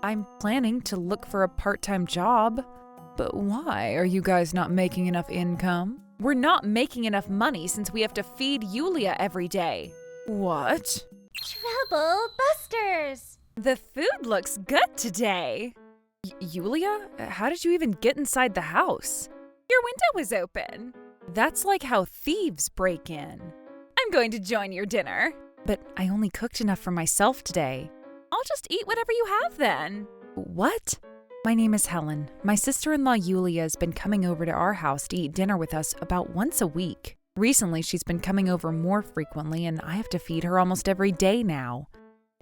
I'm planning to look for a part-time job. But why are you guys not making enough income? We're not making enough money since we have to feed Yulia every day. What? Trouble Busters! The food looks good today. Yulia, how did you even get inside the house? Your window was open. That's like how thieves break in. I'm going to join your dinner. But I only cooked enough for myself today. I'll just eat whatever you have then. What? My name is Helen. My sister-in-law Yulia has been coming over to our house to eat dinner with us about once a week. Recently, she's been coming over more frequently, and I have to feed her almost every day now.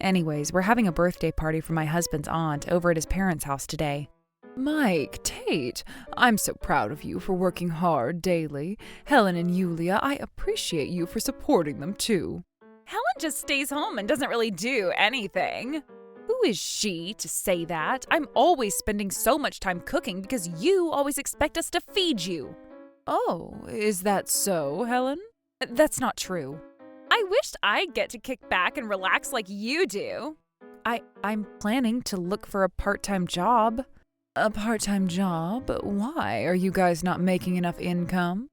Anyways, we're having a birthday party for my husband's aunt over at his parents' house today. Mike, Tate, I'm so proud of you for working hard daily. Helen and Yulia, I appreciate you for supporting them too. Helen just stays home and doesn't really do anything. Who is she to say that? I'm always spending so much time cooking because you always expect us to feed you. Oh, is that so, Helen? That's not true. I wished I'd get to kick back and relax like you do. I'm planning to look for a part-time job. A part-time job? Why are you guys not making enough income?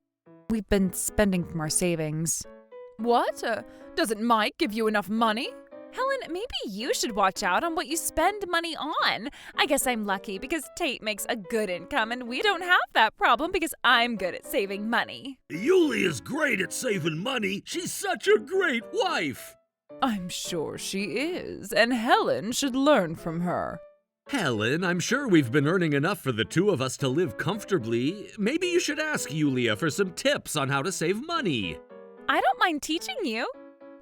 We've been spending from our savings. What? Doesn't Mike give you enough money? Helen, maybe you should watch out on what you spend money on. I guess I'm lucky because Tate makes a good income and we don't have that problem because I'm good at saving money. Yulia's great at saving money. She's such a great wife. I'm sure she is, and Helen should learn from her. Helen, I'm sure we've been earning enough for the two of us to live comfortably. Maybe you should ask Yulia for some tips on how to save money. I don't mind teaching you.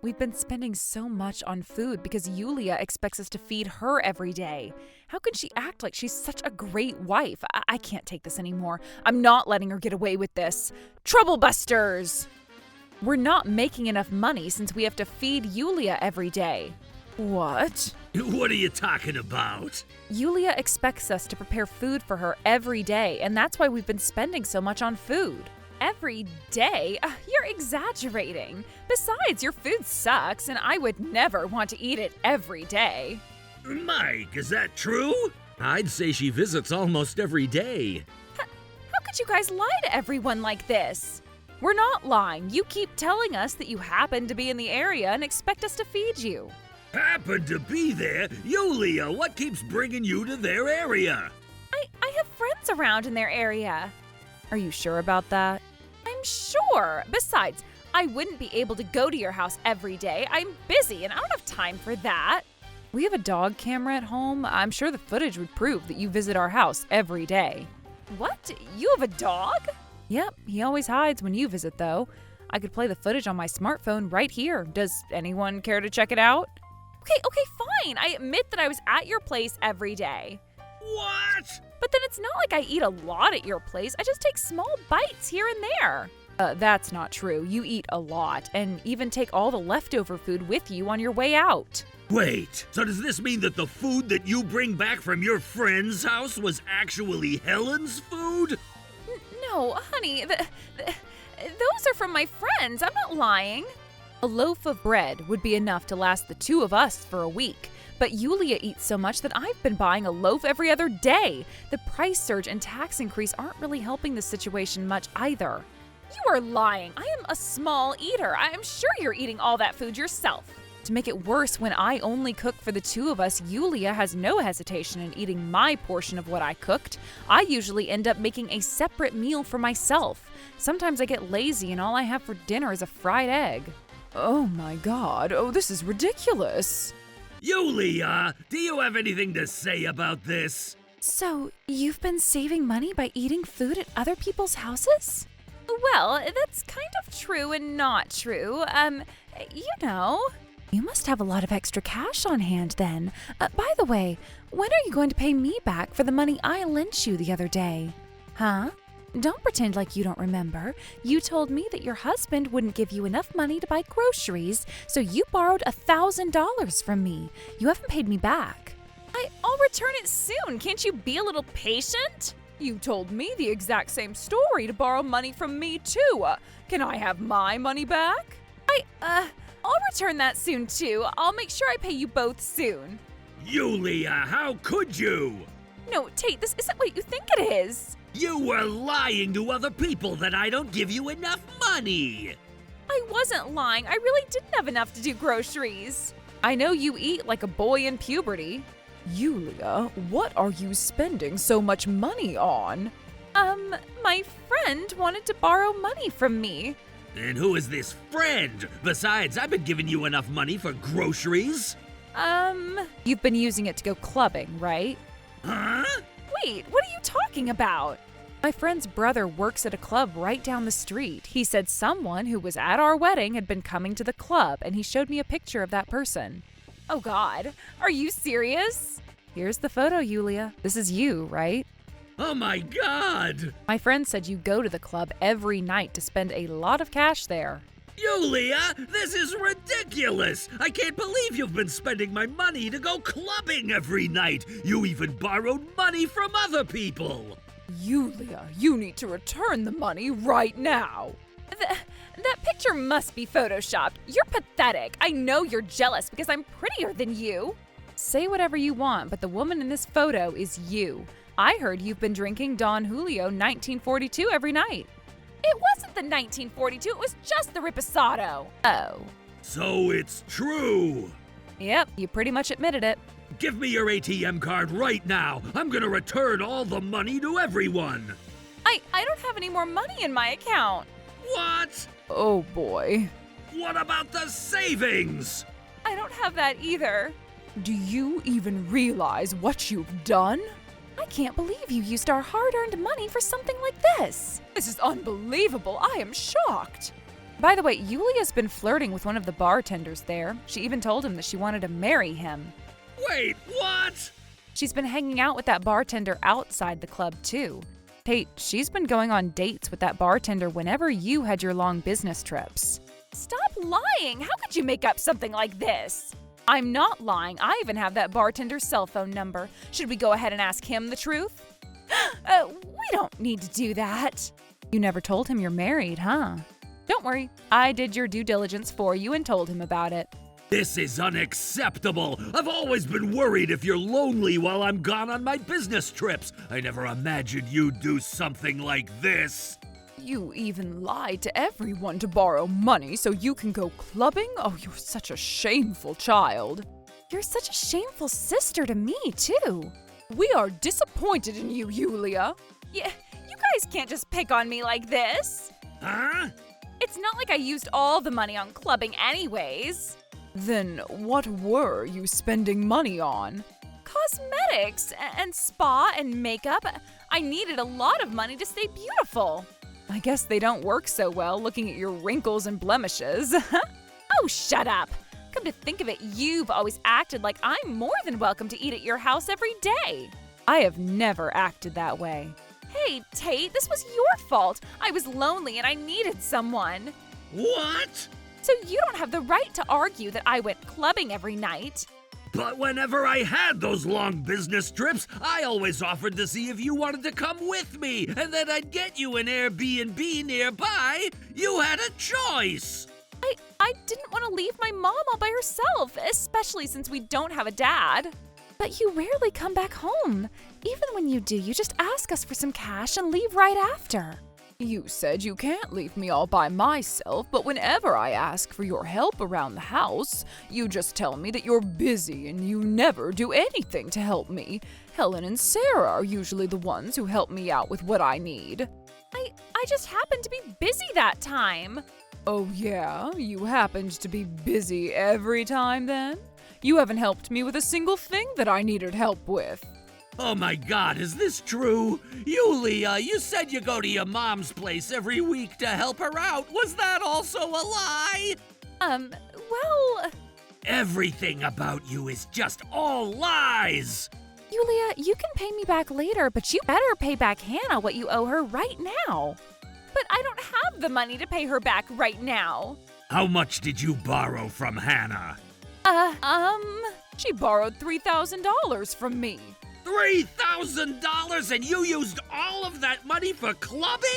We've been spending so much on food because Yulia expects us to feed her every day. How can she act like she's such a great wife? I can't take this anymore. I'm not letting her get away with this. Trouble Busters! We're not making enough money since we have to feed Yulia every day. What? What are you talking about? Yulia expects us to prepare food for her every day, and that's why we've been spending so much on food. Every day? You're exaggerating. Besides, your food sucks, and I would never want to eat it every day. Mike, is that true? I'd say she visits almost every day. How could you guys lie to everyone like this? We're not lying. You keep telling us that you happen to be in the area and expect us to feed you. Happen to be there? Yulia, what keeps bringing you to their area? I have friends around in their area. Are you sure about that? I'm sure. Besides, I wouldn't be able to go to your house every day. I'm busy and I don't have time for that. We have a dog camera at home. I'm sure the footage would prove that you visit our house every day. What? You have a dog? Yep, he always hides when you visit though. I could play the footage on my smartphone right here. Does anyone care to check it out? Okay, fine. I admit that I was at your place every day. What? But then it's not like I eat a lot at your place. I just take small bites here and there. That's not true. You eat a lot and even take all the leftover food with you on your way out. Wait, so does this mean that the food that you bring back from your friend's house was actually Helen's food? No, honey, those are from my friends. I'm not lying. A loaf of bread would be enough to last the two of us for a week. But Yulia eats so much that I've been buying a loaf every other day. The price surge and tax increase aren't really helping the situation much either. You are lying. I am a small eater. I am sure you're eating all that food yourself. To make it worse, when I only cook for the two of us, Yulia has no hesitation in eating my portion of what I cooked. I usually end up making a separate meal for myself. Sometimes I get lazy and all I have for dinner is a fried egg. Oh my God, this is ridiculous. Yulia, do you have anything to say about this? So, you've been saving money by eating food at other people's houses? Well, that's kind of true and not true. You must have a lot of extra cash on hand then. By the way, when are you going to pay me back for the money I lent you the other day? Huh? Don't pretend like you don't remember. You told me that your husband wouldn't give you enough money to buy groceries, so you borrowed $1,000 from me. You haven't paid me back. I'll return it soon. Can't you be a little patient? You told me the exact same story to borrow money from me too. Can I have my money back? I'll return that soon too. I'll make sure I pay you both soon. Yulia, how could you? No, Tate, this isn't what you think it is. You were lying to other people that I don't give you enough money. I wasn't lying. I really didn't have enough to do groceries. I know you eat like a boy in puberty. Yulia, what are you spending so much money on? My friend wanted to borrow money from me. And who is this friend? Besides, I've been giving you enough money for groceries. You've been using it to go clubbing, right? Huh? Wait, what are you talking about? My friend's brother works at a club right down the street. He said someone who was at our wedding had been coming to the club, and he showed me a picture of that person. Oh God, are you serious? Here's the photo, Yulia. This is you, right? Oh my God! My friend said you go to the club every night to spend a lot of cash there. Yulia, this is ridiculous! I can't believe you've been spending my money to go clubbing every night. You even borrowed money from other people. Yulia, you need to return the money right now. That picture must be photoshopped. You're pathetic. I know you're jealous because I'm prettier than you. Say whatever you want, but the woman in this photo is you. I heard you've been drinking Don Julio 1942 every night. It wasn't the 1942, it was just the Riposado. Oh. So it's true. Yep, you pretty much admitted it. Give me your ATM card right now. I'm gonna return all the money to everyone. I don't have any more money in my account. What? Oh boy. What about the savings? I don't have that either. Do you even realize what you've done? I can't believe you used our hard-earned money for something like this. This is unbelievable. I am shocked. By the way, Yulia's been flirting with one of the bartenders there. She even told him that she wanted to marry him. Wait, what? She's been hanging out with that bartender outside the club, too. Tate, she's been going on dates with that bartender whenever you had your long business trips. Stop lying! How could you make up something like this? I'm not lying. I even have that bartender's cell phone number. Should we go ahead and ask him the truth? We don't need to do that. You never told him you're married, huh? Don't worry. I did your due diligence for you and told him about it. This is unacceptable. I've always been worried if you're lonely while I'm gone on my business trips. I never imagined you'd do something like this. You even lied to everyone to borrow money so you can go clubbing? Oh, you're such a shameful child. You're such a shameful sister to me, too. We are disappointed in you, Yulia. Yeah, you guys can't just pick on me like this. Huh? It's not like I used all the money on clubbing anyways. Then what were you spending money on? Cosmetics and spa and makeup. I needed a lot of money to stay beautiful. I guess they don't work so well looking at your wrinkles and blemishes. Oh, shut up. Come to think of it, you've always acted like I'm more than welcome to eat at your house every day. I have never acted that way. Hey, Tate, this was your fault. I was lonely and I needed someone. What? So you don't have the right to argue that I went clubbing every night. But whenever I had those long business trips, I always offered to see if you wanted to come with me, and then I'd get you an Airbnb nearby. You had a choice. I didn't want to leave my mom all by herself, especially since we don't have a dad. But you rarely come back home. Even when you do, you just ask us for some cash and leave right after. You said you can't leave me all by myself, but whenever I ask for your help around the house, you just tell me that you're busy and you never do anything to help me. Helen and Sarah are usually the ones who help me out with what I need. I just happened to be busy that time. Oh yeah? You happened to be busy every time then? You haven't helped me with a single thing that I needed help with. Oh my God, is this true? Yulia, you said you go to your mom's place every week to help her out. Was that also a lie? Well... Everything about you is just all lies. Yulia, you can pay me back later, but you better pay back Hannah what you owe her right now. But I don't have the money to pay her back right now. How much did you borrow from Hannah? She borrowed $3,000 from me. $3,000 and you used all of that money for clubbing?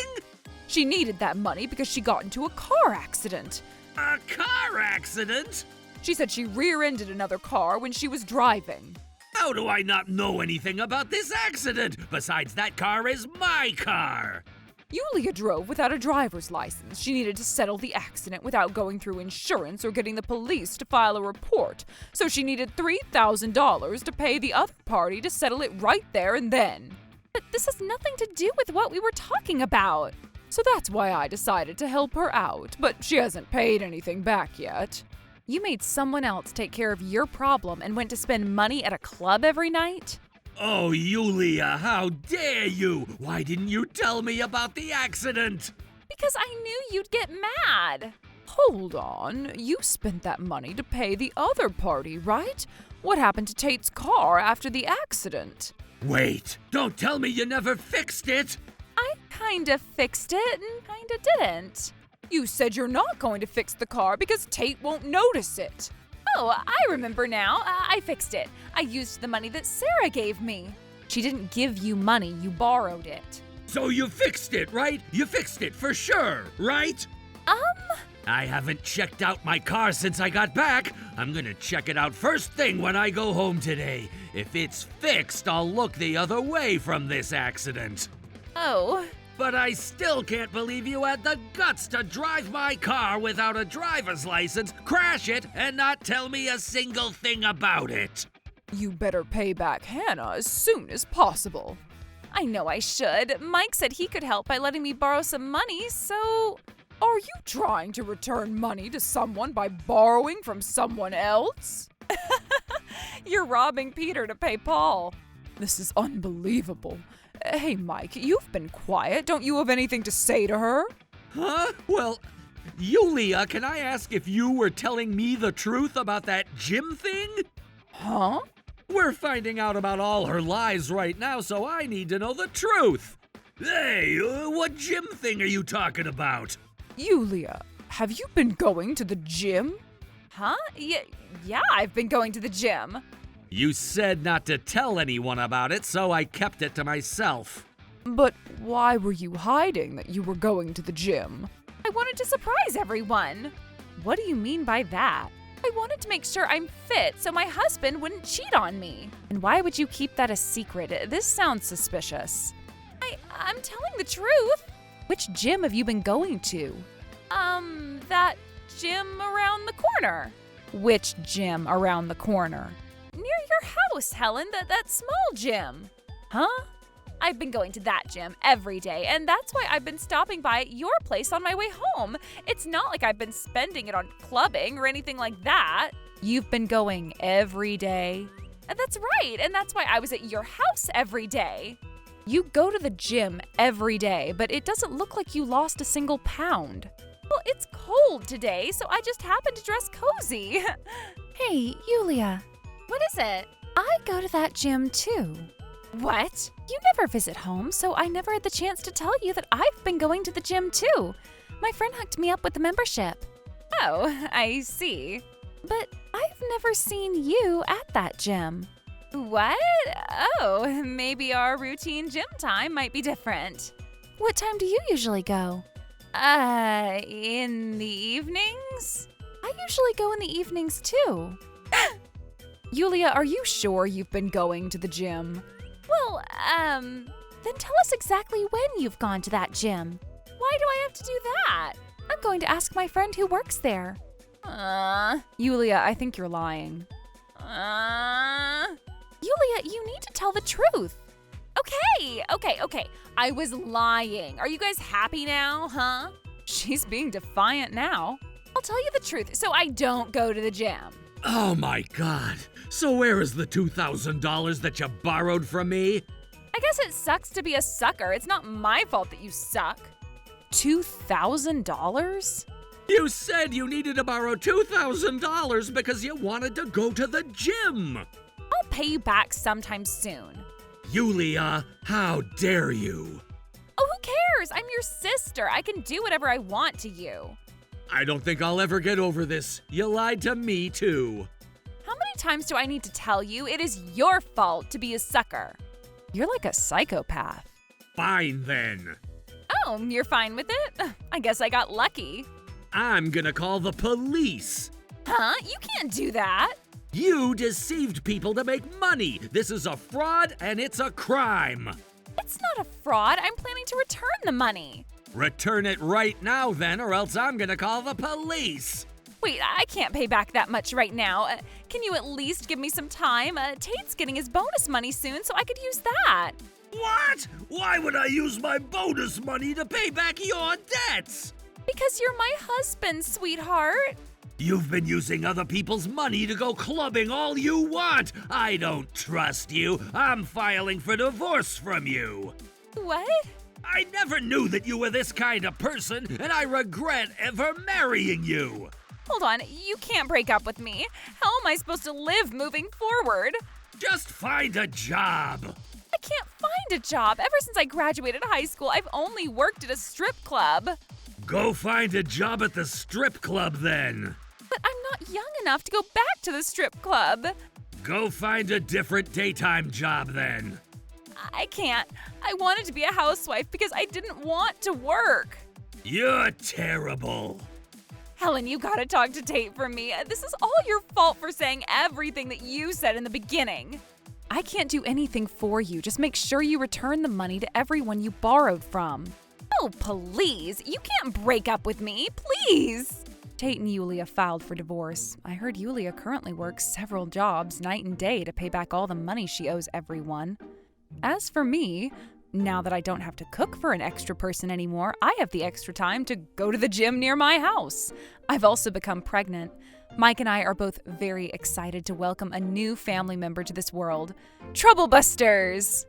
She needed that money because she got into a car accident. A car accident? She said she rear-ended another car when she was driving. How do I not know anything about this accident? Besides, that car is my car. Yulia drove without a driver's license. She needed to settle the accident without going through insurance or getting the police to file a report. So she needed $3,000 to pay the other party to settle it right there and then. But this has nothing to do with what we were talking about. So that's why I decided to help her out, but she hasn't paid anything back yet. You made someone else take care of your problem and went to spend money at a club every night? Oh, Yulia, how dare you? Why didn't you tell me about the accident? Because I knew you'd get mad. Hold on, you spent that money to pay the other party, right? What happened to Tate's car after the accident? Wait, don't tell me you never fixed it. I kinda fixed it and kinda didn't. You said you're not going to fix the car because Tate won't notice it. Oh, I remember now. I fixed it. I used the money that Sarah gave me. She didn't give you money, you borrowed it. So you fixed it, right? You fixed it for sure, right? I haven't checked out my car since I got back. I'm gonna check it out first thing when I go home today. If it's fixed, I'll look the other way from this accident. Oh. But I still can't believe you had the guts to drive my car without a driver's license, crash it, and not tell me a single thing about it. You better pay back Hannah as soon as possible. I know I should. Mike said he could help by letting me borrow some money, so... Are you trying to return money to someone by borrowing from someone else? You're robbing Peter to pay Paul. This is unbelievable. Hey, Mike, you've been quiet. Don't you have anything to say to her? Huh? Well, Yulia, can I ask if you were telling me the truth about that gym thing? Huh? We're finding out about all her lies right now, so I need to know the truth. Hey, what gym thing are you talking about? Yulia, have you been going to the gym? Huh? Yeah, I've been going to the gym. You said not to tell anyone about it, so I kept it to myself. But why were you hiding that you were going to the gym? I wanted to surprise everyone. What do you mean by that? I wanted to make sure I'm fit so my husband wouldn't cheat on me. And why would you keep that a secret? This sounds suspicious. I'm telling the truth. Which gym have you been going to? That gym around the corner. Which gym around the corner? Near your house, Helen, that small gym. Huh? I've been going to that gym every day, and that's why I've been stopping by at your place on my way home. It's not like I've been spending it on clubbing or anything like that. You've been going every day? That's right, and that's why I was at your house every day. You go to the gym every day, but it doesn't look like you lost a single pound. Well, it's cold today, so I just happened to dress cozy. Hey, Yulia. What is it? I go to that gym too. What? You never visit home, so I never had the chance to tell you that I've been going to the gym too. My friend hooked me up with the membership. Oh, I see. But I've never seen you at that gym. What? Oh, maybe our routine gym time might be different. What time do you usually go? In the evenings? I usually go in the evenings too. Yulia, are you sure you've been going to the gym? Well, Then tell us exactly when you've gone to that gym. Why do I have to do that? I'm going to ask my friend who works there. Yulia, I think you're lying. Yulia, you need to tell the truth. Okay. I was lying. Are you guys happy now, huh? She's being defiant now. I'll tell you the truth, so I don't go to the gym. Oh my God. So where is the $2,000 that you borrowed from me? I guess it sucks to be a sucker. It's not my fault that you suck. $2,000? You said you needed to borrow $2,000 because you wanted to go to the gym. I'll pay you back sometime soon. Yulia, how dare you? Oh, who cares? I'm your sister. I can do whatever I want to you. I don't think I'll ever get over this. You lied to me too. How many times do I need to tell you it is your fault to be a sucker? You're like a psychopath. Fine then. Oh, you're fine with it? I guess I got lucky. I'm gonna call the police. Huh? You can't do that. You deceived people to make money. This is a fraud and it's a crime. It's not a fraud. I'm planning to return the money. Return it right now then, or else I'm gonna call the police. Wait, I can't pay back that much right now. Can you at least give me some time? Tate's getting his bonus money soon, so I could use that. What? Why would I use my bonus money to pay back your debts? Because you're my husband, sweetheart. You've been using other people's money to go clubbing all you want. I don't trust you. I'm filing for divorce from you. What? I never knew that you were this kind of person, and I regret ever marrying you. Hold on, you can't break up with me. How am I supposed to live moving forward? Just find a job. I can't find a job. Ever since I graduated high school, I've only worked at a strip club. Go find a job at the strip club then. But I'm not young enough to go back to the strip club. Go find a different daytime job then. I can't. I wanted to be a housewife because I didn't want to work. You're terrible. Helen, you gotta talk to Tate for me. This is all your fault for saying everything that you said in the beginning. I can't do anything for you. Just make sure you return the money to everyone you borrowed from. Oh, please. You can't break up with me. Please. Tate and Yulia filed for divorce. I heard Yulia currently works several jobs night and day to pay back all the money she owes everyone. As for me, now that I don't have to cook for an extra person anymore, I have the extra time to go to the gym near my house. I've also become pregnant. Mike and I are both very excited to welcome a new family member to this world. Troublebusters!